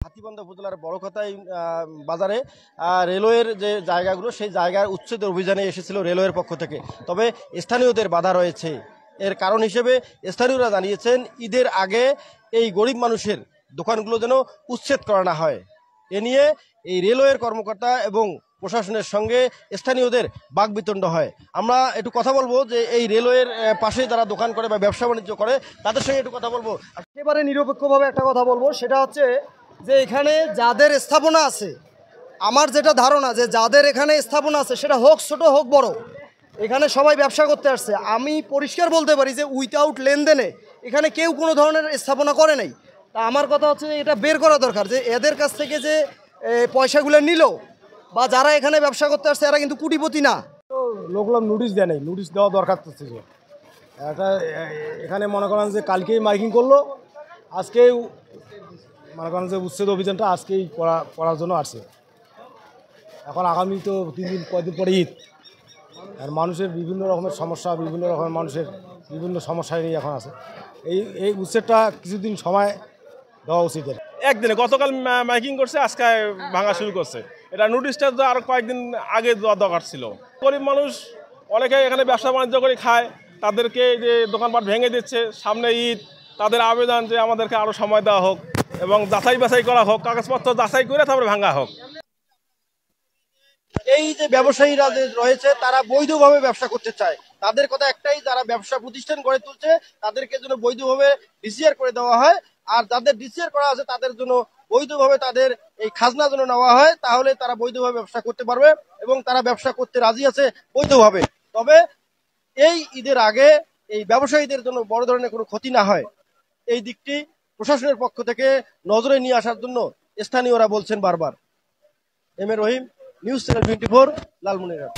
হাতীবান্ধা উপজেলার বড়খতাই বাজারে রেলওয়ের যে জায়গাগুলো সেই জায়গার উচ্ছেদের অভিযানে এসেছিল রেলওয়ের পক্ষ থেকে। তবে স্থানীয়দের বাধা রয়েছে। এর কারণ হিসেবে স্থানীয়রা জানিয়েছেন ঈদের আগে এই গরিব মানুষের দোকানগুলো যেন উচ্ছেদ করা না হয়। এ নিয়ে এই রেলওয়ের কর্মকর্তা এবং প্রশাসনের সঙ্গে স্থানীয়দের বাকবিতণ্ড হয়। আমরা একটু কথা বলবো যে এই রেলওয়ের পাশে যারা দোকান করে বা ব্যবসা বাণিজ্য করে তাদের সঙ্গে একটু কথা বলবো। একেবারে নিরপেক্ষভাবে একটা কথা বলবো, সেটা হচ্ছে যে এখানে যাদের স্থাপনা আছে, আমার যেটা ধারণা যে যাদের এখানে স্থাপনা আছে সেটা হোক ছোট হোক বড়, এখানে সবাই ব্যবসা করতে আসছে। আমি পরিষ্কার বলতে পারি যে উইথাউট লেনদেনে এখানে কেউ কোনো ধরনের স্থাপনা করে নাই। তা আমার কথা হচ্ছে যে এটা বের করা দরকার যে এদের কাছ থেকে যে পয়সাগুলো নিল বা যারা এখানে ব্যবসা করতে আসছে এরা কিন্তু কোটিপতি না। লোকগুলো নোটিশ দেয় নাই, নোটিশ দেওয়া দরকার করছে যে এটা এখানে মনে করেন যে কালকেই মাইকিং করলো, আজকেই মনে করেন যে উচ্ছেদ অভিযানটা আজকেই করার জন্য আসছে। এখন আগামী তো 3 দিন কয়দিন পরে ঈদ, আর মানুষের বিভিন্ন রকমের সমস্যা, বিভিন্ন রকমের মানুষের বিভিন্ন সমস্যা নিয়ে এখন আছে। এই উচ্ছেদটা কিছুদিন সময় দেওয়া উচিত। একদিনে গতকাল মাইকিং করছে, আজকে ভাঙা শুরু করছে। এটা নোটিশটা তো আরো কয়েকদিন আগে দেওয়া দরকার ছিল। গরিব মানুষ অনেকে এখানে ব্যবসা বাণিজ্য করে খায়, তাদেরকে যে দোকানপাট ভেঙে দিচ্ছে, সামনে ঈদ, তাদের আবেদন যে আমাদেরকে আরো সময় দেওয়া হোক এবং যাচাই বাছাই করা হোক, কাগজপত্র যাচাই করে তারপরে ভাঙা হোক। এই যে ব্যবসায়ীরা যে রয়েছে তারা বৈধভাবে ব্যবসা করতে চায়, তাদের কথা একটাই, যারা ব্যবসা প্রতিষ্ঠান গড়ে তুলছে তাদেরকে যেন বৈধভাবে ডিসিআর করে দেওয়া হয়, আর যাদের ডিসিআর করা আছে তাদের জন্য বৈধভাবে তাদের এই খাজনা যেন নেওয়া হয়, তাহলে তারা বৈধভাবে ব্যবসা করতে পারবে এবং তারা ব্যবসা করতে রাজি আছে বৈধভাবে। তবে এই ঈদের আগে এই ব্যবসায়ীদের জন্য বড় ধরনের কোনো ক্ষতি না হয়, এই দিকটি প্রশাসনের পক্ষ থেকে নজরে নিয়ে আসার জন্য স্থানীয়রা বলছেন বারবার। M A Rahim, news channel 24, Lalmonirhat.